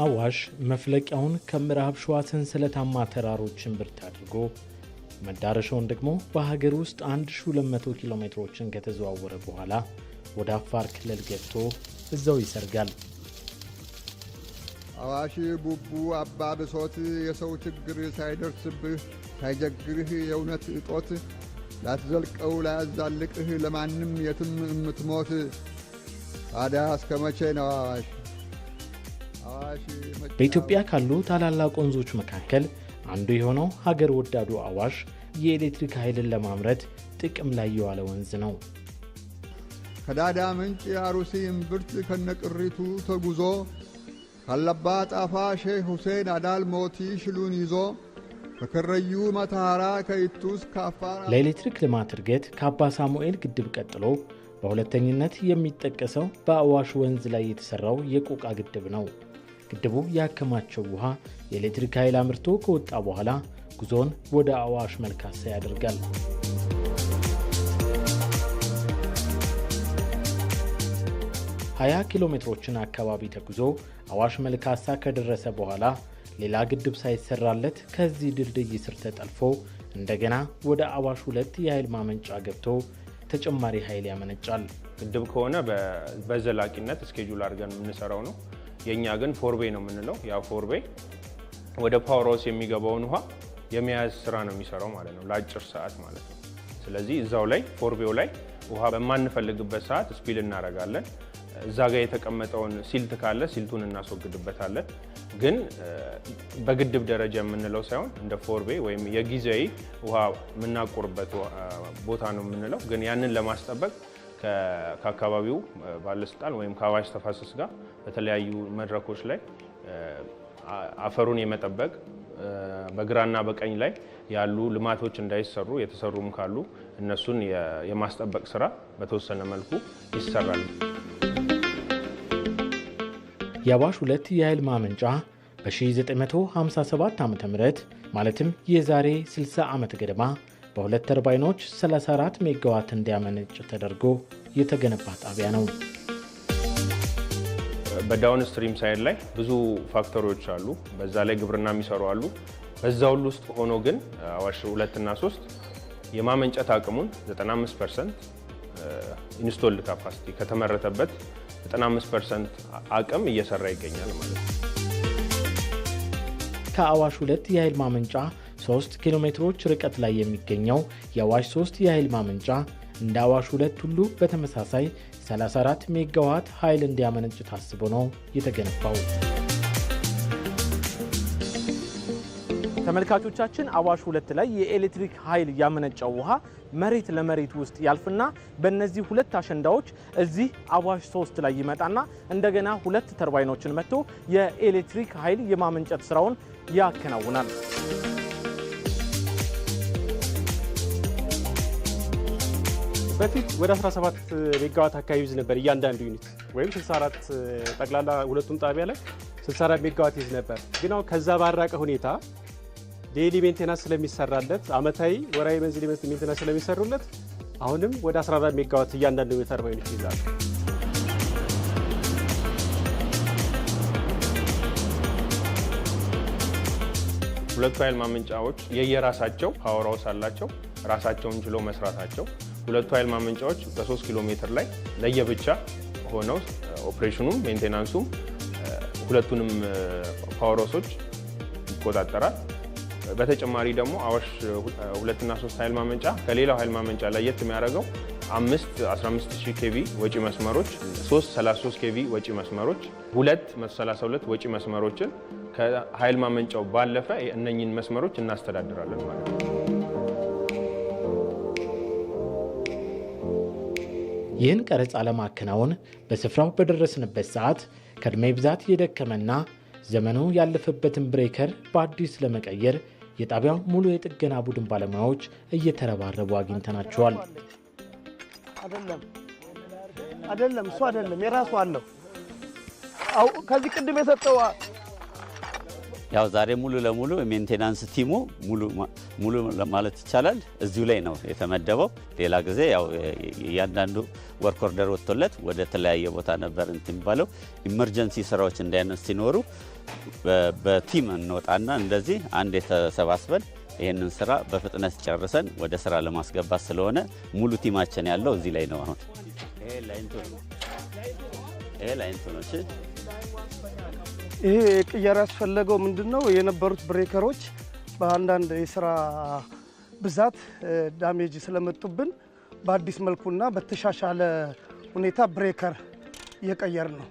አዋሽ መፍለቂያውን ከምዕራብ ሸዋ ሰንሰለታማ ተራሮችን ብርት አድርጎ መዳረሻውን ደግሞ በሀገር ውስጥ 1200 ኪሎ ሜትሮችን ከተዘዋወረ በኋላ ወደ አፋር ክልል ገብቶ እዛው ይሰርጋል። አዋሽ ቡቡ አባ ብሶት የሰው ችግር ሳይደርስብህ ሳይጀግርህ የእውነት እጦት ላትዘልቀው ላያዛልቅህ ለማንም የትም እምትሞት ታዲያ እስከ መቼ ነው አዋሽ? በኢትዮጵያ ካሉ ታላላቅ ወንዞች መካከል አንዱ የሆነው ሀገር ወዳዱ አዋሽ የኤሌክትሪክ ኃይልን ለማምረት ጥቅም ላይ የዋለ ወንዝ ነው። ከዳዳ ምንጭ የአሩሲ እምብርት ከነቅሪቱ ተጉዞ ካለባ ጣፋ ሼህ ሁሴን አዳል ሞቲ ሽሉን ይዞ ከከረዩ መታራ ከይቱስ ካፋር ለኤሌክትሪክ ልማት እድገት ከአባ ሳሙኤል ግድብ ቀጥሎ በሁለተኝነት የሚጠቀሰው በአዋሽ ወንዝ ላይ የተሰራው የቆቃ ግድብ ነው። ግድቡ ያከማቸው ውሃ የኤሌክትሪክ ኃይል አምርቶ ከወጣ በኋላ ጉዞን ወደ አዋሽ መልካሳ ያደርጋል። ኪሎ ሜትሮችን አካባቢ ተጉዞ አዋሽ መልካሳ ከደረሰ በኋላ ሌላ ግድብ ሳይሰራለት ከዚህ ድልድይ ስር ተጠልፎ እንደገና ወደ አዋሽ 2 የኃይል ማመንጫ ገብቶ ተጨማሪ ኃይል ያመነጫል። ግድብ ከሆነ በዘላቂነት ስኬጁል አድርገን የምንሰራው ነው። የኛ ግን ፎርቤ ነው የምንለው። ያ ፎርቤ ወደ ፓወር ሃውስ የሚገባውን ውሃ የሚያዝ ስራ ነው የሚሰራው ማለት ነው፣ ለአጭር ሰዓት ማለት ነው። ስለዚህ እዛው ላይ ፎርቤው ላይ ውሃ በማንፈልግበት ሰዓት ስፒል እናደርጋለን። እዛ ጋር የተቀመጠውን ሲልት ካለ ሲልቱን እናስወግድበታለን። ግን በግድብ ደረጃ የምንለው ሳይሆን እንደ ፎርቤ ወይም የጊዜያዊ ውሃ የምናቆርበት ቦታ ነው የምንለው። ግን ያንን ለማስጠበቅ ከአካባቢው ባለስልጣን ወይም ከአዋሽ ተፋሰስ ጋር በተለያዩ መድረኮች ላይ አፈሩን የመጠበቅ በግራና በቀኝ ላይ ያሉ ልማቶች እንዳይሰሩ የተሰሩም ካሉ እነሱን የማስጠበቅ ስራ በተወሰነ መልኩ ይሰራል። የአዋሽ 2 የኃይል ማመንጫ በ1957 ዓ.ም ማለትም የዛሬ 60 ዓመት ገደማ በሁለት ተርባይኖች 34 ሜጋዋት እንዲያመነጭ ተደርጎ የተገነባ ጣቢያ ነው። በዳውን ስትሪም ሳይድ ላይ ብዙ ፋክተሪዎች አሉ። በዛ ላይ ግብርና የሚሰሩ አሉ። በዛ ሁሉ ውስጥ ሆኖ ግን አዋሽ 2 እና 3 የማመንጨት አቅሙን 95% ኢንስቶልድ ካፓሲቲ ከተመረተበት 95% አቅም እየሰራ ይገኛል ማለት ነው። ከአዋሽ 2 የኃይል ማመንጫ 3 ኪሎ ሜትሮች ርቀት ላይ የሚገኘው የአዋሽ 3 የኃይል ማመንጫ እንደ አዋሽ 2 ሁሉ በተመሳሳይ 34 ሜጋዋት ኃይል እንዲያመነጭ ታስቦ ነው የተገነባው። ተመልካቾቻችን አዋሽ 2 ላይ የኤሌክትሪክ ኃይል ያመነጨው ውሃ መሬት ለመሬት ውስጥ ያልፍና በእነዚህ 2 አሸንዳዎች እዚህ አዋሽ 3 ላይ ይመጣና እንደገና 2 ተርባይኖችን መጥቶ የኤሌክትሪክ ኃይል የማመንጨት ስራውን ያከናውናል። በፊት ወደ 17 ሜጋዋት አካባቢ ይዝ ነበር እያንዳንዱ ዩኒት ወይም 64 ጠቅላላ ሁለቱም ጣቢያ ላይ 64 ሜጋዋት ይዝ ነበር። ግን አሁን ከዛ ባራቀ ሁኔታ ዴይሊ ሜንቴናንስ ስለሚሰራለት አመታዊ ወራዊ መንዝሊ ሜንቴናንስ ስለሚሰሩለት አሁንም ወደ 14 ሜጋዋት እያንዳንዱ ተርባይኖች ይዛል። ሁለቱ ኃይል ማመንጫዎች የየራሳቸው ፓወር ሃውስ አላቸው፣ ራሳቸውን ችሎ መስራታቸው። ሁለቱ ኃይል ማመንጫዎች በ3 ኪሎ ሜትር ላይ ለየብቻ ሆነው ኦፕሬሽኑም ሜንቴናንሱም ሁለቱንም ፓወር ሃውሶች ይቆጣጠራል። በተጨማሪ ደግሞ አዋሽ 2 እና 3 ኃይል ማመንጫ ከሌላው ኃይል ማመንጫ ለየት የሚያደርገው 5 15000 ኬቪ ወጪ መስመሮች፣ 3 33 ኬቪ ወጪ መስመሮች፣ 2 132 ወጪ መስመሮችን ከኃይል ማመንጫው ባለፈ እነኚህን መስመሮች እናስተዳድራለን ማለት ነው። ይህን ቀረጻ ለማከናወን በስፍራው በደረስንበት ሰዓት ከዕድሜ ብዛት የደከመና ዘመኑ ያለፈበትን ብሬከር በአዲስ ለመቀየር የጣቢያው ሙሉ የጥገና ቡድን ባለሙያዎች እየተረባረቡ አግኝተናቸዋል። አይደለም እሱ አይደለም የራሱ አለው። ከዚህ ቅድም የሰጠው ያው ዛሬ ሙሉ ለሙሉ ሜንቴናንስ ቲሙ ሙሉ ማለት ይቻላል እዚሁ ላይ ነው የተመደበው። ሌላ ጊዜ ያው እያንዳንዱ ወርክ ኦርደር ወጥቶለት ወደ ተለያየ ቦታ ነበር እንትን የሚባለው። ኢመርጀንሲ ስራዎች እንዳይነስ ሲኖሩ በቲም እንወጣና እንደዚህ አንድ የተሰባስበን ይህንን ስራ በፍጥነት ጨርሰን ወደ ስራ ለማስገባት ስለሆነ ሙሉ ቲማችን ያለው እዚህ ላይ ነው። አሁን ይሄ ላይንቱ ነው። ይሄ ቅየራ ያስፈለገው ምንድነው? የነበሩት ብሬከሮች በአንዳንድ የስራ ብዛት ዳሜጅ ስለመጡብን በአዲስ መልኩና በተሻሻለ ሁኔታ ብሬከር እየቀየር ነው።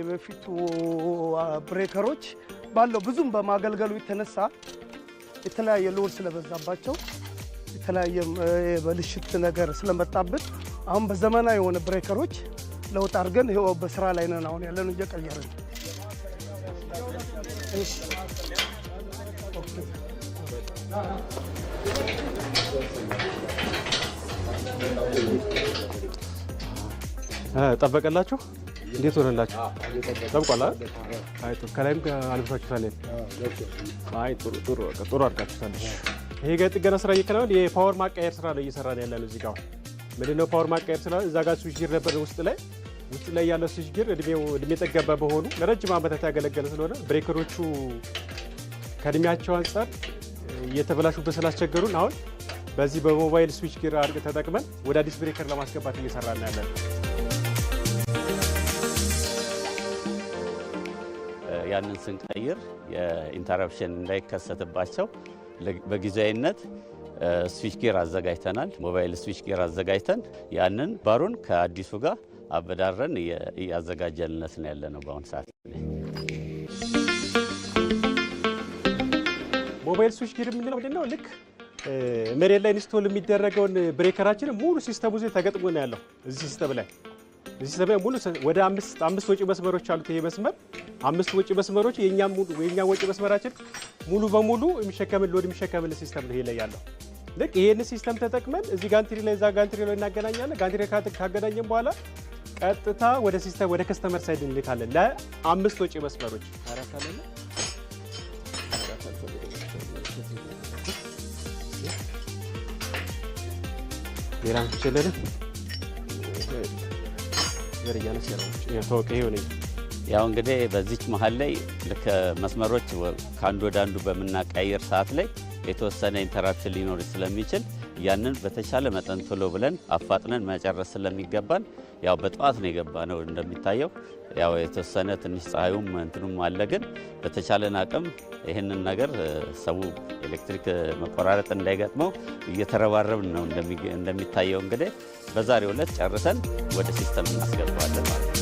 በፊቱ ብሬከሮች ባለው ብዙም በማገልገሉ የተነሳ የተለያየ ሎድ ስለበዛባቸው የተለያየ በልሽት ነገር ስለመጣብን አሁን በዘመናዊ የሆነ ብሬከሮች ለውጥ አድርገን ይኸው በስራ ላይ ነን። አሁን ያለነው እየቀየርን። ጠበቀላችሁ? እንዴት ሆነላችሁ? ጠብቋል አይደል? አይ ከላይም አልብሳችሁታል። አይ ጥሩ አድርጋችሁታል። ይሄ ጋር ጥገና ስራ እየከናወነ የፓወር ማቀየር ስራ ነው እየሰራን ያለነው። እዚህ ጋር ምንድነው ፓወር ማቀየር ስራ? እዛ ጋር ስዊች ጊር ነበር ውስጥ ላይ ያለው ስዊች ጊር እድሜ ጠገባ በሆኑ ለረጅም ዓመታት ያገለገለ ስለሆነ ብሬከሮቹ ከእድሜያቸው አንጻር እየተበላሹበት ስላስቸገሩን አሁን በዚህ በሞባይል ስዊች ጊር ተጠቅመን ወደ አዲስ ብሬከር ለማስገባት እየሰራን ያለን። ያንን ስንቀይር የኢንተረፕሽን እንዳይከሰትባቸው በጊዜያዊነት ስዊች ጊር አዘጋጅተናል። ሞባይል ስዊች ጊር አዘጋጅተን ያንን ባሩን ከአዲሱ ጋር አበዳረን እያዘጋጀንለት ነው ያለነው በአሁኑ ሰዓት። ሞባይል ስዊች ጊር የምንለው ምንድነው? ልክ መሬት ላይ ኢንስቶል የሚደረገውን ብሬከራችን ሙሉ ሲስተሙ ላይ ተገጥሞ ነው ያለው። እዚህ ሲስተም ላይ ሙሉ ወደ አምስት ወጪ መስመሮች አሉት። ይሄ መስመር 5 ወጪ መስመሮች የኛ ወጪ መስመራችን ሙሉ በሙሉ ሎድ የሚሸከምልን ሲስተም ነው ይሄ ላይ ያለው። ልክ ይሄን ሲስተም ተጠቅመን እዚህ ጋንትሪ ላይ ጋንትሪ ላይ እናገናኛለን። ጋንትሪ ካገናኘን በኋላ ቀጥታ ወደ ሲስተም ወደ ከስተመር ሳይድ እንልካለን ለ5 ወጪ መስመሮች። ሌላም ይችላል ያው እንግዲህ በዚች መሀል ላይ ልክ መስመሮች ከአንዱ ወደ አንዱ በምናቀያየር ሰዓት ላይ የተወሰነ ኢንተራፕሽን ሊኖር ስለሚችል ያንን በተቻለ መጠን ቶሎ ብለን አፋጥነን መጨረስ ስለሚገባን ያው በጠዋት ነው የገባ ነው። እንደሚታየው ያው የተወሰነ ትንሽ ፀሐዩም እንትኑም አለ። ግን በተቻለን አቅም ይህንን ነገር ሰው ኤሌክትሪክ መቆራረጥ እንዳይገጥመው እየተረባረብን ነው። እንደሚታየው እንግዲህ በዛሬው ዕለት ጨርሰን ወደ ሲስተም እናስገባዋለን ማለት ነው።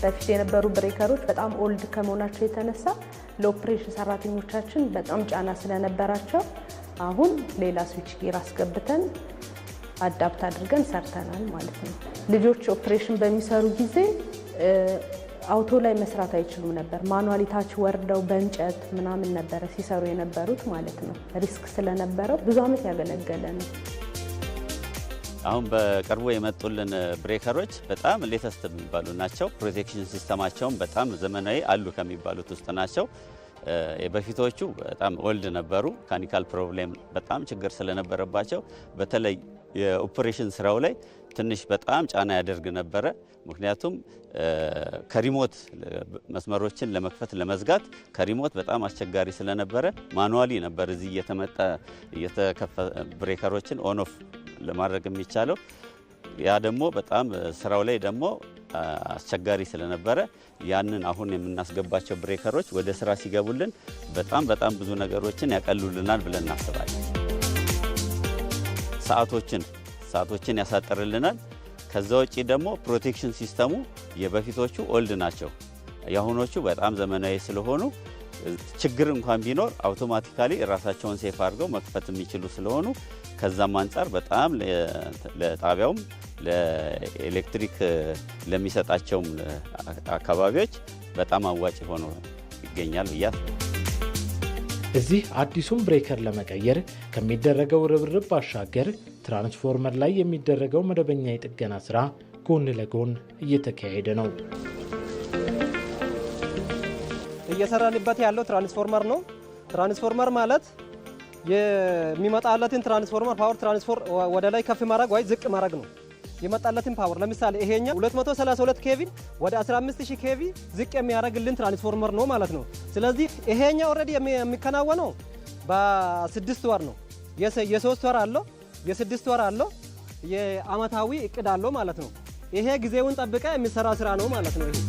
በፊት የነበሩ ብሬከሮች በጣም ኦልድ ከመሆናቸው የተነሳ ለኦፕሬሽን ሰራተኞቻችን በጣም ጫና ስለነበራቸው አሁን ሌላ ስዊች ጊር አስገብተን አዳፕት አድርገን ሰርተናል ማለት ነው። ልጆች ኦፕሬሽን በሚሰሩ ጊዜ አውቶ ላይ መስራት አይችሉም ነበር። ማኑዋሊ ታች ወርደው በእንጨት ምናምን ነበረ ሲሰሩ የነበሩት ማለት ነው። ሪስክ ስለነበረው ብዙ ዓመት ያገለገለ ነው። አሁን በቅርቡ የመጡልን ብሬከሮች በጣም ሌተስት የሚባሉ ናቸው። ፕሮቴክሽን ሲስተማቸውም በጣም ዘመናዊ አሉ ከሚባሉት ውስጥ ናቸው። በፊቶቹ በጣም ኦልድ ነበሩ። ካኒካል ፕሮብሌም በጣም ችግር ስለነበረባቸው በተለይ የኦፕሬሽን ስራው ላይ ትንሽ በጣም ጫና ያደርግ ነበረ። ምክንያቱም ከሪሞት መስመሮችን ለመክፈት ለመዝጋት ከሪሞት በጣም አስቸጋሪ ስለነበረ ማኑዋሊ ነበር እዚህ እየተመጣ ብሬከሮችን ኦን ኦፍ ለማድረግ የሚቻለው። ያ ደግሞ በጣም ስራው ላይ ደግሞ አስቸጋሪ ስለነበረ ያንን አሁን የምናስገባቸው ብሬከሮች ወደ ስራ ሲገቡልን በጣም ብዙ ነገሮችን ያቀሉልናል ብለን እናስባለን። ሰዓቶችን ያሳጥርልናል። ከዛ ውጪ ደግሞ ፕሮቴክሽን ሲስተሙ የበፊቶቹ ኦልድ ናቸው። የአሁኖቹ በጣም ዘመናዊ ስለሆኑ ችግር እንኳን ቢኖር አውቶማቲካሊ ራሳቸውን ሴፍ አድርገው መክፈት የሚችሉ ስለሆኑ ከዛም አንጻር በጣም ለጣቢያውም ለኤሌክትሪክ ለሚሰጣቸውም አካባቢዎች በጣም አዋጭ ሆኖ ይገኛል ብዬ እዚህ አዲሱን ብሬከር ለመቀየር ከሚደረገው ርብርብ ባሻገር ትራንስፎርመር ላይ የሚደረገው መደበኛ የጥገና ስራ ጎን ለጎን እየተካሄደ ነው። እየሰራንበት ያለው ትራንስፎርመር ነው። ትራንስፎርመር ማለት የሚመጣለትን ትራንስፎርመር ፓወር ትራንስፎር ወደ ላይ ከፍ ማድረግ ወይ ዝቅ ማድረግ ነው። የመጣለትን ፓወር ለምሳሌ ይሄኛው 232 ኬቪ ወደ 15000 ኬቪ ዝቅ የሚያደርግልን ትራንስፎርመር ነው ማለት ነው። ስለዚህ ይሄኛው ኦልሬዲ የሚከናወነው በ6 ወር ነው። የ3 ወር አለው፣ የ6 ወር አለው፣ የአመታዊ እቅድ አለው ማለት ነው። ይሄ ጊዜውን ጠብቀ የሚሰራ ስራ ነው ማለት ነው። ይሄ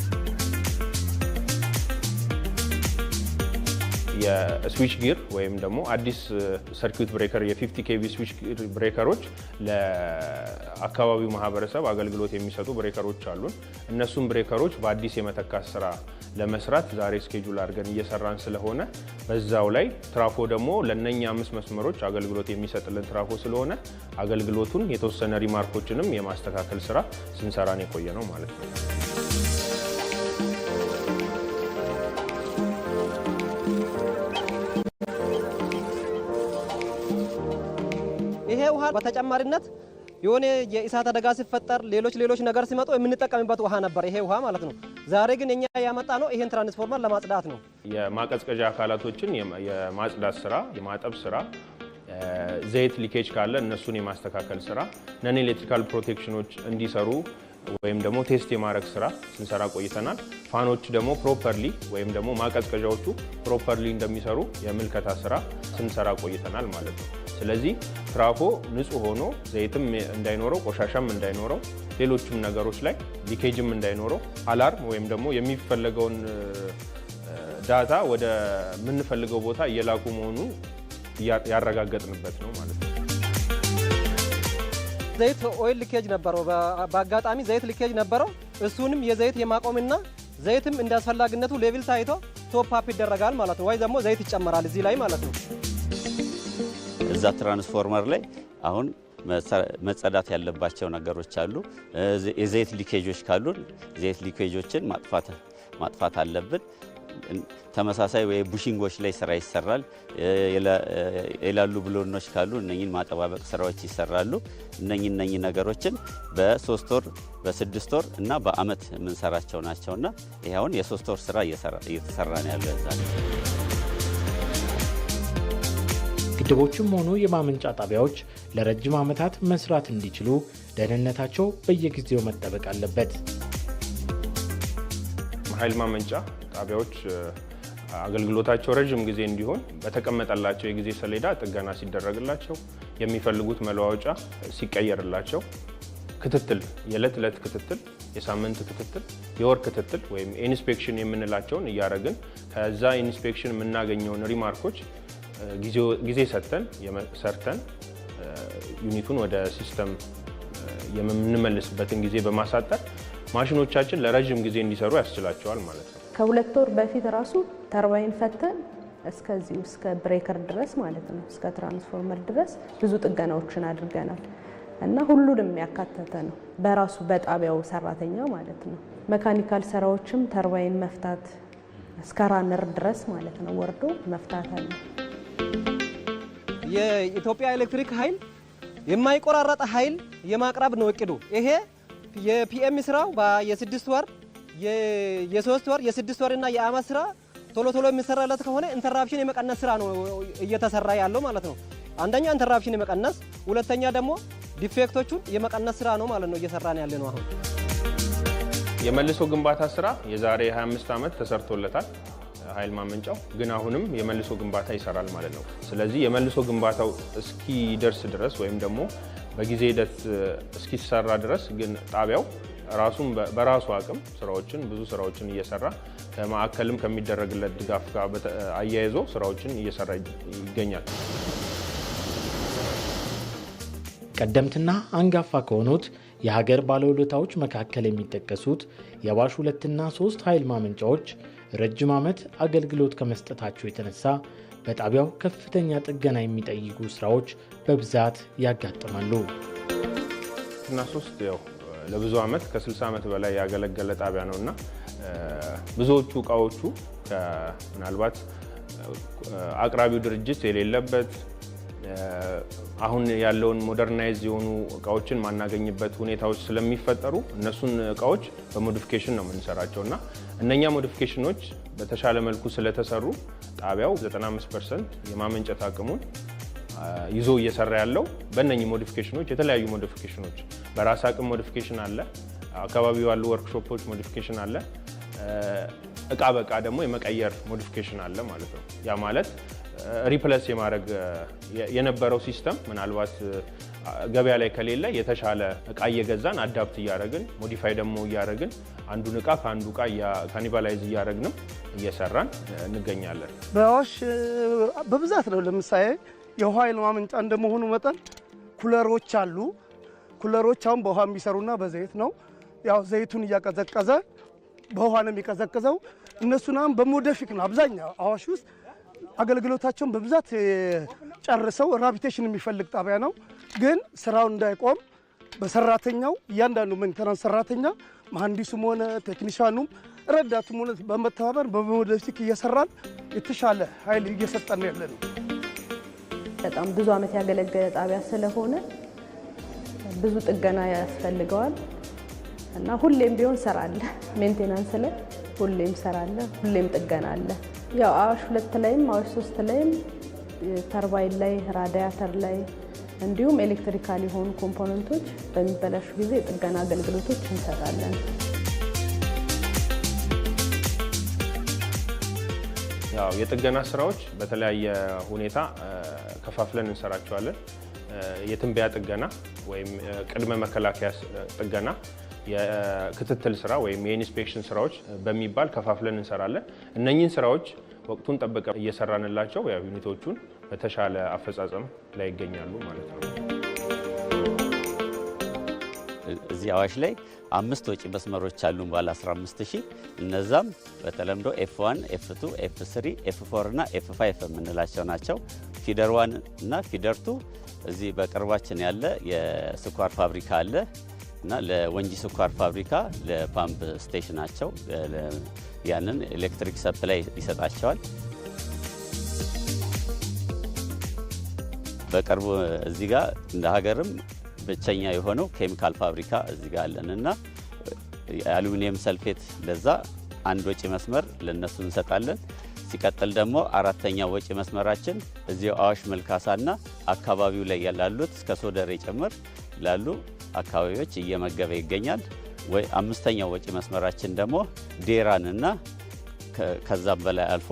የስዊች ጊር ወይም ደግሞ አዲስ ሰርኪዩት ብሬከር የ50 ኬቪ ስዊች ጊር ብሬከሮች ለአካባቢው ማህበረሰብ አገልግሎት የሚሰጡ ብሬከሮች አሉን። እነሱም ብሬከሮች በአዲስ የመተካት ስራ ለመስራት ዛሬ ስኬጁል አድርገን እየሰራን ስለሆነ በዛው ላይ ትራፎ ደግሞ ለነኛ 5 መስመሮች አገልግሎት የሚሰጥልን ትራፎ ስለሆነ አገልግሎቱን የተወሰነ ሪማርኮችንም የማስተካከል ስራ ስንሰራን የቆየ ነው ማለት ነው። ይሄ ውሃ በተጨማሪነት የሆነ የእሳት አደጋ ሲፈጠር ሌሎች ነገር ሲመጡ የምንጠቀምበት ውሃ ነበር ይሄ ውሃ ማለት ነው። ዛሬ ግን እኛ ያመጣ ነው ይሄን ትራንስፎርመር ለማጽዳት ነው። የማቀዝቀዣ አካላቶችን የማጽዳት ስራ፣ የማጠብ ስራ፣ ዘይት ሊኬጅ ካለ እነሱን የማስተካከል ስራ፣ ነን ኤሌክትሪካል ፕሮቴክሽኖች እንዲሰሩ ወይም ደግሞ ቴስት የማድረግ ስራ ስንሰራ ቆይተናል። ፋኖች ደግሞ ፕሮፐርሊ ወይም ደግሞ ማቀዝቀዣዎቹ ፕሮፐርሊ እንደሚሰሩ የምልከታ ስራ ስንሰራ ቆይተናል ማለት ነው። ስለዚህ ትራፎ ንጹህ ሆኖ ዘይትም እንዳይኖረው፣ ቆሻሻም እንዳይኖረው፣ ሌሎችም ነገሮች ላይ ሊኬጅም እንዳይኖረው አላርም ወይም ደግሞ የሚፈለገውን ዳታ ወደ ምንፈልገው ቦታ እየላኩ መሆኑን ያረጋገጥንበት ነው ማለት ነው። ዘይት ኦይል ሊኬጅ ነበረው። በአጋጣሚ ዘይት ሊኬጅ ነበረው። እሱንም የዘይት የማቆምና ዘይትም እንዳስፈላጊነቱ ሌቭል ታይቶ ቶፕ አፕ ይደረጋል ማለት ነው። ወይ ደግሞ ዘይት ይጨመራል እዚህ ላይ ማለት ነው። እዛ ትራንስፎርመር ላይ አሁን መጸዳት ያለባቸው ነገሮች አሉ። የዘይት ሊኬጆች ካሉ ዘይት ሊኬጆችን ማጥፋት አለብን። ተመሳሳይ ወይ ቡሽንጎች ላይ ስራ ይሰራል። የላሉ ብሎኖች ካሉ እነኚህን ማጠባበቅ ስራዎች ይሰራሉ። እነኚህ ነገሮችን በ3 ወር በ6 ወር እና በአመት የምንሰራቸው ናቸውና ይሄ አሁን የ3 ወር ስራ እየተሰራ ነው ያለው። እዛ ግድቦችም ሆኑ የማመንጫ ጣቢያዎች ለረጅም ዓመታት መስራት እንዲችሉ ደህንነታቸው በየጊዜው መጠበቅ አለበት። ኃይል ማመንጫ ጣቢያዎች አገልግሎታቸው ረጅም ጊዜ እንዲሆን በተቀመጠላቸው የጊዜ ሰሌዳ ጥገና ሲደረግላቸው፣ የሚፈልጉት መለዋወጫ ሲቀየርላቸው፣ ክትትል፣ የዕለት ዕለት ክትትል፣ የሳምንት ክትትል፣ የወር ክትትል ወይም ኢንስፔክሽን የምንላቸውን እያደረግን ከዛ ኢንስፔክሽን የምናገኘውን ሪማርኮች ጊዜ ሰጥተን ሰርተን ዩኒቱን ወደ ሲስተም የምንመልስበትን ጊዜ በማሳጠር ማሽኖቻችን ለረጅም ጊዜ እንዲሰሩ ያስችላቸዋል ማለት ነው። ከ2 ወር በፊት ራሱ ተርባይን ፈተን እስከዚሁ እስከ ብሬከር ድረስ ማለት ነው እስከ ትራንስፎርመር ድረስ ብዙ ጥገናዎችን አድርገናል እና ሁሉንም ያካተተ ነው በራሱ በጣቢያው ሰራተኛ ማለት ነው። መካኒካል ስራዎችም ተርባይን መፍታት እስከ ራነር ድረስ ማለት ነው ወርዶ መፍታት አለ። የኢትዮጵያ ኤሌክትሪክ ኃይል የማይቆራረጥ ኃይል የማቅረብ ነው እቅዱ። ይሄ የፒኤም ስራው የ6 ወር የ3 ወር የ6 ወር እና የአመት ስራ ቶሎ የሚሰራለት ከሆነ ኢንተራፕሽን የመቀነስ ስራ ነው እየተሰራ ያለው ማለት ነው። አንደኛ ኢንተራፕሽን የመቀነስ፣ ሁለተኛ ደግሞ ዲፌክቶቹን የመቀነስ ስራ ነው ማለት ነው እየሰራን ያለ ነው። አሁን የመልሶ ግንባታ ስራ የዛሬ 25 ዓመት ተሰርቶለታል ኃይል ማመንጫው፣ ግን አሁንም የመልሶ ግንባታ ይሰራል ማለት ነው። ስለዚህ የመልሶ ግንባታው እስኪደርስ ድረስ ወይም ደግሞ በጊዜ ሂደት እስኪሰራ ድረስ ግን ጣቢያው ራሱን በራሱ አቅም ብዙ ስራዎችን እየሰራ ከማዕከልም ከሚደረግለት ድጋፍ ጋር አያይዞ ስራዎችን እየሰራ ይገኛል። ቀደምትና አንጋፋ ከሆኑት የሀገር ባለውለታዎች መካከል የሚጠቀሱት የአዋሽ 2ና 3 ኃይል ማመንጫዎች ረጅም ዓመት አገልግሎት ከመስጠታቸው የተነሳ በጣቢያው ከፍተኛ ጥገና የሚጠይቁ ስራዎች በብዛት ያጋጥማሉ። እና 3 ያው ለብዙ ዓመት ከ60 ዓመት በላይ ያገለገለ ጣቢያ ነውና ብዙዎቹ እቃዎቹ ምናልባት አቅራቢው ድርጅት የሌለበት አሁን ያለውን ሞደርናይዝ የሆኑ እቃዎችን ማናገኝበት ሁኔታዎች ስለሚፈጠሩ እነሱን እቃዎች በሞዲፊኬሽን ነው የምንሰራቸውና እነኛ ሞዲፊኬሽኖች በተሻለ መልኩ ስለተሰሩ ጣቢያው 95% የማመንጨት አቅሙን ይዞ እየሰራ ያለው በእነኚህ ሞዲፊኬሽኖች የተለያዩ ሞዲፊኬሽኖች በራስ አቅም ሞዲፊኬሽን አለ፣ አካባቢው ያሉ ወርክሾፖች ሞዲፊኬሽን አለ፣ እቃ በቃ ደግሞ የመቀየር ሞዲፊኬሽን አለ ማለት ነው። ያ ማለት ሪፕለስ የማድረግ የነበረው ሲስተም ምናልባት ገበያ ላይ ከሌለ የተሻለ እቃ እየገዛን አዳፕት እያደረግን ሞዲፋይ ደግሞ እያደረግን አንዱን እቃ ከአንዱ እቃ ካኒባላይዝ እያደረግንም እየሰራን እንገኛለን። በአዋሽ በብዛት ነው። ለምሳሌ የውሃ ኃይል ማመንጫ እንደመሆኑ መጠን ኩለሮች አሉ። ኩለሮች አሁን በውሃ የሚሰሩና በዘይት ነው። ያው ዘይቱን እያቀዘቀዘ በውሃ ነው የሚቀዘቅዘው። እነሱን አሁን በሞዲፊክ ነው አብዛኛው አዋሽ ውስጥ አገልግሎታቸውን በብዛት ጨርሰው ራቢቴሽን የሚፈልግ ጣቢያ ነው። ግን ስራው እንዳይቆም በሰራተኛው እያንዳንዱ ሜንቴናንስ ሰራተኛ መሐንዲሱም ሆነ ቴክኒሻኑም ረዳቱም ሆነ በመተባበር በሞዲፊክ እየሰራን የተሻለ ኃይል እየሰጠን ያለ ነው። በጣም ብዙ ዓመት ያገለገለ ጣቢያ ስለሆነ ብዙ ጥገና ያስፈልገዋል እና ሁሌም ቢሆን ስራ አለ። ሜንቴናንስ ላይ ሁሌም ስራ አለ፣ ሁሌም ጥገና አለ። ያው አዋሽ 2 ላይም አዋሽ 3 ላይም ተርባይን ላይ ራዲያተር ላይ እንዲሁም ኤሌክትሪካል የሆኑ ኮምፖነንቶች በሚበላሹ ጊዜ የጥገና አገልግሎቶች እንሰጣለን። ያው የጥገና ስራዎች በተለያየ ሁኔታ ከፋፍለን እንሰራቸዋለን። የትንበያ ጥገና ወይም ቅድመ መከላከያ ጥገና፣ የክትትል ስራ ወይም የኢንስፔክሽን ስራዎች በሚባል ከፋፍለን እንሰራለን። እነኚህን ስራዎች ወቅቱን ጠብቀን እየሰራንላቸው ያው ዩኒቶቹን በተሻለ አፈጻጸም ላይ ይገኛሉ ማለት ነው። እዚህ አዋሽ ላይ 5 ወጪ መስመሮች አሉ ባለ 15000። እነዛም በተለምዶ F1፣ F2፣ F3፣ F4 እና F5 የምንላቸው ናቸው። ፊደር 1 እና ፊደር 2 እዚህ በቅርባችን ያለ የስኳር ፋብሪካ አለ እና ለወንጂ ስኳር ፋብሪካ ለፓምፕ ስቴሽናቸው ያንን ኤሌክትሪክ ሰፕላይ ይሰጣቸዋል። በቅርቡ እዚህ ጋር እንደ ሀገርም ብቸኛ የሆነው ኬሚካል ፋብሪካ እዚህ ጋር አለንና የአሉሚኒየም ሰልፌት ለዛ አንድ ወጪ መስመር ለነሱ እንሰጣለን። ሲቀጥል ደግሞ አራተኛው ወጪ መስመራችን እዚህ አዋሽ መልካሳና አካባቢው ላይ ያላሉት እስከ ሶደሬ ጭምር ላሉ አካባቢዎች እየመገበ ይገኛል። ወይ አምስተኛው ወጪ መስመራችን ደግሞ ዴራንና ከዛም በላይ አልፎ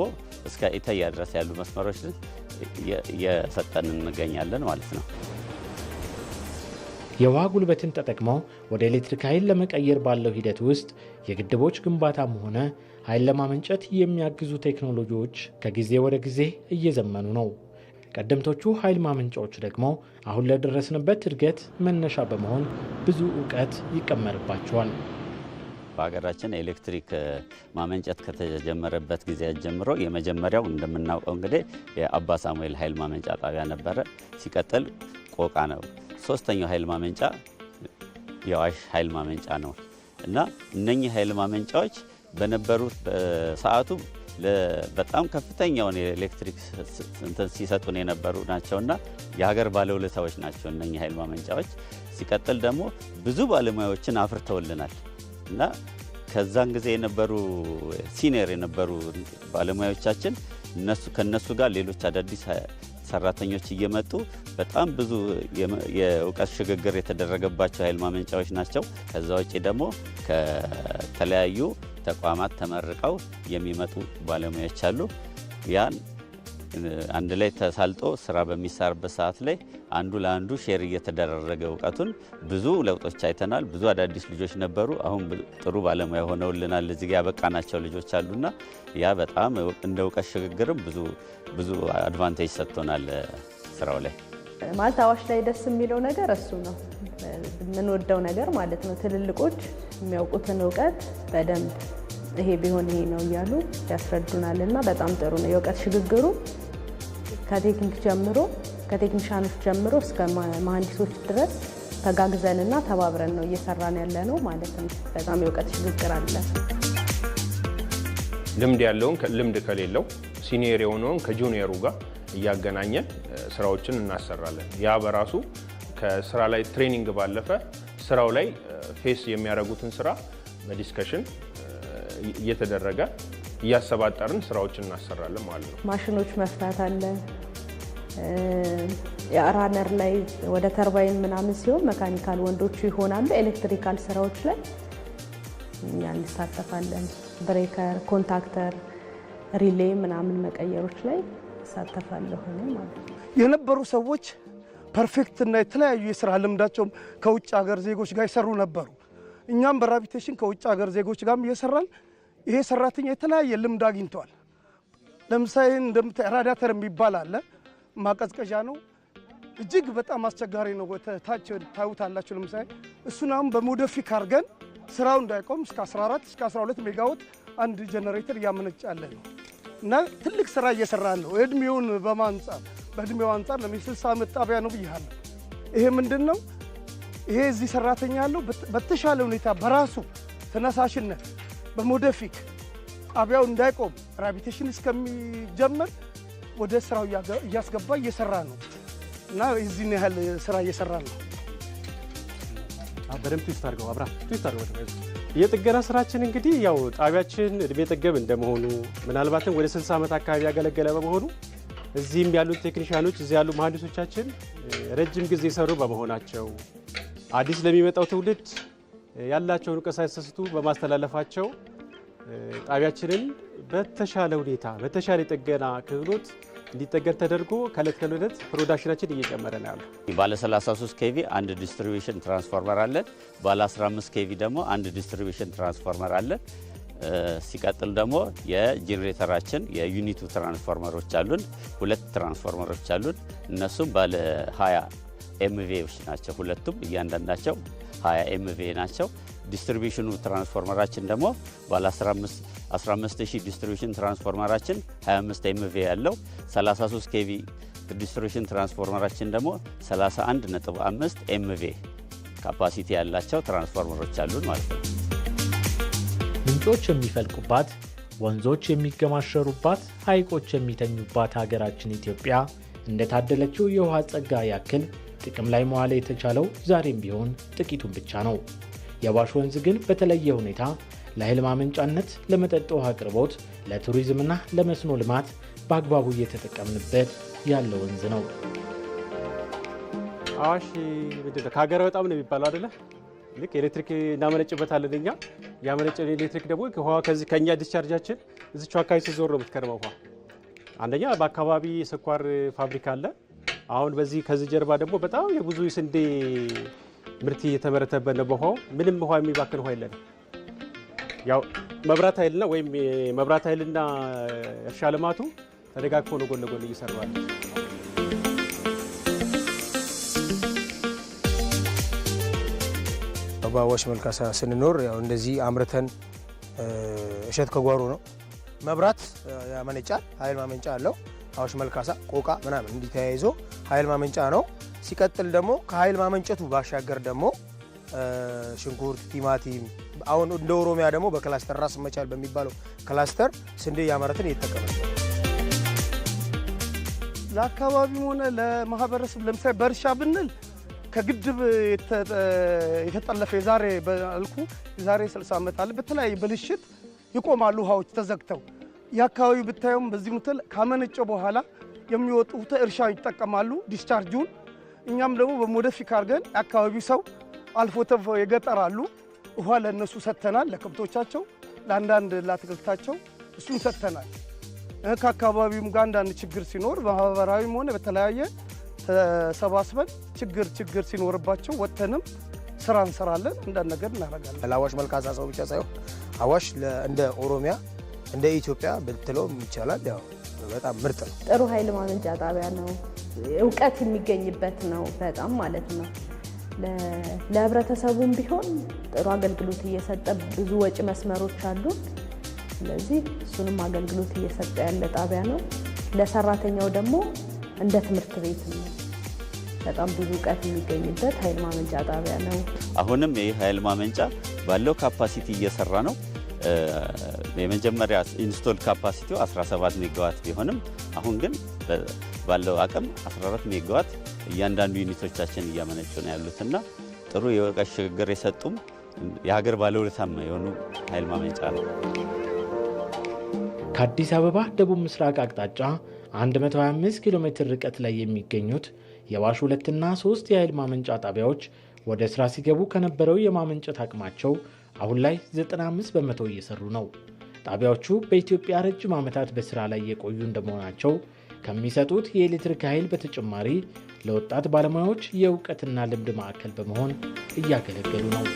እስከ ኢተያ ድረስ ያሉ መስመሮች እየሰጠን እንገኛለን ማለት ነው። የውሃ ጉልበትን ተጠቅመው ወደ ኤሌክትሪክ ኃይል ለመቀየር ባለው ሂደት ውስጥ የግድቦች ግንባታም ሆነ ኃይል ለማመንጨት የሚያግዙ ቴክኖሎጂዎች ከጊዜ ወደ ጊዜ እየዘመኑ ነው። ቀደምቶቹ ኃይል ማመንጫዎች ደግሞ አሁን ለደረስንበት እድገት መነሻ በመሆን ብዙ እውቀት ይቀመርባቸዋል። በሀገራችን ኤሌክትሪክ ማመንጨት ከተጀመረበት ጊዜ ጀምሮ የመጀመሪያው እንደምናውቀው እንግዲህ የአባ ሳሙኤል ኃይል ማመንጫ ጣቢያ ነበረ። ሲቀጥል ቆቃ ነው። ሶስተኛው ኃይል ማመንጫ የአዋሽ ኃይል ማመንጫ ነው እና እነኚህ ኃይል ማመንጫዎች በነበሩት በሰዓቱ በጣም ከፍተኛውን የኤሌክትሪክ እንትን ሲሰጡን የነበሩ ናቸውና የሀገር ባለውለታዎች ናቸው እነኚህ ኃይል ማመንጫዎች። ሲቀጥል ደግሞ ብዙ ባለሙያዎችን አፍርተውልናል እና ከዛን ጊዜ የነበሩ ሲኒየር የነበሩ ባለሙያዎቻችን ከነሱ ጋር ሌሎች አዳዲስ ሰራተኞች እየመጡ በጣም ብዙ የእውቀት ሽግግር የተደረገባቸው ኃይል ማመንጫዎች ናቸው። ከዛ ውጪ ደግሞ ከተለያዩ ተቋማት ተመርቀው የሚመጡ ባለሙያዎች አሉ። ያን አንድ ላይ ተሳልጦ ስራ በሚሰራበት ሰዓት ላይ አንዱ ለአንዱ ሼር እየተደረገ እውቀቱን ብዙ ለውጦች አይተናል። ብዙ አዳዲስ ልጆች ነበሩ። አሁን ጥሩ ባለሙያ ሆነውልናል። እዚህ ጋር ያበቃናቸው ልጆች አሉና ያ በጣም እንደ እውቀት ሽግግርም ብዙ አድቫንቴጅ ሰጥቶናል ስራው ላይ። ማለት አዋሽ ላይ ደስ የሚለው ነገር እሱ ነው፣ የምንወደው ነገር ማለት ነው። ትልልቆች የሚያውቁትን እውቀት በደንብ ይሄ ቢሆን ይሄ ነው እያሉ ያስረዱናል እና በጣም ጥሩ ነው። የእውቀት ሽግግሩ ከቴክኒክ ጀምሮ ከቴክኒሻኖች ጀምሮ እስከ መሀንዲሶች ድረስ ተጋግዘንና ተባብረን ነው እየሰራን ያለ ነው ማለት ነው። በጣም የእውቀት ሽግግር አለ። ልምድ ያለውን ልምድ ከሌለው ሲኒየር የሆነውን ከጁኒየሩ ጋር እያገናኘን ስራዎችን እናሰራለን። ያ በራሱ ከስራ ላይ ትሬኒንግ ባለፈ ስራው ላይ ፌስ የሚያደርጉትን ስራ በዲስከሽን እየተደረገ እያሰባጠርን ስራዎችን እናሰራለን ማለት ነው። ማሽኖች መፍታት አለ። የራነር ላይ ወደ ተርባይን ምናምን ሲሆን መካኒካል ወንዶቹ ይሆናሉ። ኤሌክትሪካል ስራዎች ላይ እኛ እንሳተፋለን። ብሬከር፣ ኮንታክተር፣ ሪሌ ምናምን መቀየሮች ላይ እሳተፋለሁ ማለት ነው። የነበሩ ሰዎች ፐርፌክት እና የተለያዩ የስራ ልምዳቸውም ከውጭ ሀገር ዜጎች ጋር ይሰሩ ነበሩ። እኛም በራቢቴሽን ከውጭ ሀገር ዜጎች ጋርም እየሰራን ይሄ ሰራተኛ የተለያየ ልምድ አግኝተዋል። ለምሳሌ እንደምታይ ራዲያተር የሚባል አለ፣ ማቀዝቀዣ ነው። እጅግ በጣም አስቸጋሪ ነው። ታች ታዩታላችሁ። ለምሳሌ እሱን አሁን በሞዲፊክ አድርገን ስራው እንዳይቆም እስከ 14 እስከ 12 ሜጋዋት አንድ ጀነሬተር እያመነጫለ ነው እና ትልቅ ስራ እየሰራ ነው። እድሜውን በእድሜው አንጻር ለ60 ዓመት ጣቢያ ነው ብያለሁ። ይሄ ምንድን ነው? ይሄ እዚህ ሰራተኛ ያለው በተሻለ ሁኔታ በራሱ ተነሳሽነት በሞዲፊክ ጣቢያው እንዳይቆም ራቢቴሽን እስከሚጀምር ወደ ስራው እያስገባ እየሰራ ነው እና እዚህን ያህል ስራ እየሰራ ነው። በደምብ ትዊስት አድርገው አብራ ትዊስት አድርገው። የጥገና ስራችን እንግዲህ ያው ጣቢያችን እድሜ ጠገብ እንደመሆኑ ምናልባትም ወደ 60 ዓመት አካባቢ ያገለገለ በመሆኑ እዚህም ያሉት ቴክኒሻኖች እዚህ ያሉ መሀንዲሶቻችን ረጅም ጊዜ የሰሩ በመሆናቸው አዲስ ለሚመጣው ትውልድ ያላቸውን እውቀት ሳይሰስቱ በማስተላለፋቸው ጣቢያችንን በተሻለ ሁኔታ በተሻለ የጥገና ክህሎት እንዲጠገን ተደርጎ ከእለት ከእለት ፕሮዳክሽናችን እየጨመረ ነው ያለው። ባለ 33 ኬቪ አንድ ዲስትሪቢዩሽን ትራንስፎርመር አለን። ባለ 15 ኬቪ ደግሞ አንድ ዲስትሪቢዩሽን ትራንስፎርመር አለን። ሲቀጥል ደግሞ የጄኔሬተራችን የዩኒቱ ትራንስፎርመሮች አሉን። 2 ትራንስፎርመሮች አሉን። እነሱም ባለ 20 ኤምቪዎች ናቸው። ሁለቱም እያንዳንዳቸው 20 ኤምቪ ናቸው። ዲስትሪቢዩሽኑ ትራንስፎርመራችን ደግሞ ባለ 15000 ዲስትሪቢዩሽን ትራንስፎርመራችን 25 ኤምቪ ያለው 33 ኬቪ ዲስትሪቢዩሽን ትራንስፎርመራችን ደግሞ 31.5 ኤምቪ ካፓሲቲ ያላቸው ትራንስፎርመሮች አሉን ማለት ነው። ምንጮች የሚፈልቁባት፣ ወንዞች የሚገማሸሩባት፣ ሐይቆች የሚተኙባት ሀገራችን ኢትዮጵያ እንደታደለችው የውሃ ጸጋ ያክል ጥቅም ላይ መዋል የተቻለው ዛሬም ቢሆን ጥቂቱን ብቻ ነው። የአዋሽ ወንዝ ግን በተለየ ሁኔታ ለኃይል ማመንጫነት፣ ለመጠጥ ውሃ አቅርቦት፣ ለቱሪዝምና ለመስኖ ልማት በአግባቡ እየተጠቀምንበት ያለ ወንዝ ነው። አዋሽ ምንድን ነው ከሀገር በጣም ነው የሚባለው አይደለ? ልክ ኤሌክትሪክ እናመነጭበታለን እኛ። ያመነጨን ኤሌክትሪክ ደግሞ ውሃ ከዚህ ከእኛ ዲስቻርጃችን እዚቹ አካባቢ ስትዞር ነው የምትከርመው ውሃ። አንደኛ በአካባቢ የስኳር ፋብሪካ አለ። አሁን ከዚህ ጀርባ ደግሞ በጣም የብዙ የስንዴ ምርት እየተመረተበት ነው። በውሃው ምንም ውሃ የሚባክን ውሃ የለንም። ያው መብራት ኃይልና ወይም መብራት ኃይልና እርሻ ልማቱ ተደጋግፎ ነው ጎን ለጎን እየሰራሉ። በአዋሽ መልካሳ ስንኖር ያው እንደዚህ አምርተን እሸት ከጓሮ ነው። መብራት ያመነጫል፣ ኃይል ማመንጫ አለው። አዋሽ መልካሳ ቆቃ ምናምን እንዲህ ተያይዞ ኃይል ማመንጫ ነው። ሲቀጥል ደግሞ ከኃይል ማመንጨቱ ባሻገር ደግሞ ሽንኩርት፣ ቲማቲም አሁን እንደ ኦሮሚያ ደግሞ በክላስተር ራስ መቻል በሚባለው ክላስተር ስንዴ ያመረትን እየተጠቀመ ነው። ለአካባቢም ሆነ ለማህበረሰብ ለምሳሌ በእርሻ ብንል ከግድብ የተጠለፈ የዛሬ 60 ዓመት አለ። በተለያየ ብልሽት ይቆማሉ ውሃዎች ተዘግተው። የአካባቢው ብታዩም በዚህ ምትል ካመነጨው በኋላ የሚወጡት እርሻ ይጠቀማሉ ዲስቻርጁን። እኛም ደግሞ በሞዲፊክ አድርገን የአካባቢው ሰው አልፎ ተርፎ የገጠር አሉ ውሃ ለእነሱ ሰጥተናል። ለከብቶቻቸው፣ ለአንዳንድ ለአትክልታቸው እሱን ሰጥተናል። ከአካባቢውም ጋር አንዳንድ ችግር ሲኖር በማህበራዊም ሆነ በተለያየ ተሰባስበን ችግር ሲኖርባቸው ወጥተንም ስራ እንሰራለን። አንዳንድ ነገር እናደርጋለን። ለአዋሽ መልካሳ ሰው ብቻ ሳይሆን አዋሽ እንደ ኦሮሚያ እንደ ኢትዮጵያ ብትለው ይቻላል። ያው በጣም ምርጥ ነው። ጥሩ ኃይል ማመንጫ ጣቢያ ነው። እውቀት የሚገኝበት ነው በጣም ማለት ነው። ለህብረተሰቡም ቢሆን ጥሩ አገልግሎት እየሰጠ ብዙ ወጪ መስመሮች አሉ። ስለዚህ እሱንም አገልግሎት እየሰጠ ያለ ጣቢያ ነው። ለሰራተኛው ደግሞ እንደ ትምህርት ቤት ነው። በጣም ብዙ እውቀት የሚገኝበት ኃይል ማመንጫ ጣቢያ ነው። አሁንም ይህ ኃይል ማመንጫ ባለው ካፓሲቲ እየሰራ ነው። የመጀመሪያ ኢንስቶል ካፓሲቲው 17 ሜጋዋት ቢሆንም አሁን ግን ባለው አቅም 14 ሜጋዋት እያንዳንዱ ዩኒቶቻችን እያመነጩ ነው ያሉትና ጥሩ የወቃሽ ሽግግር የሰጡም የሀገር ባለውለታም የሆኑ ኃይል ማመንጫ ነው። ከአዲስ አበባ ደቡብ ምስራቅ አቅጣጫ 125 ኪሎ ሜትር ርቀት ላይ የሚገኙት የአዋሽ 2 እና 3 የኃይል ማመንጫ ጣቢያዎች ወደ ስራ ሲገቡ ከነበረው የማመንጨት አቅማቸው አሁን ላይ 95 በመቶ እየሰሩ ነው። ጣቢያዎቹ በኢትዮጵያ ረጅም ዓመታት በስራ ላይ የቆዩ እንደመሆናቸው ከሚሰጡት የኤሌክትሪክ ኃይል በተጨማሪ ለወጣት ባለሙያዎች የእውቀትና ልምድ ማዕከል በመሆን እያገለገሉ ነው።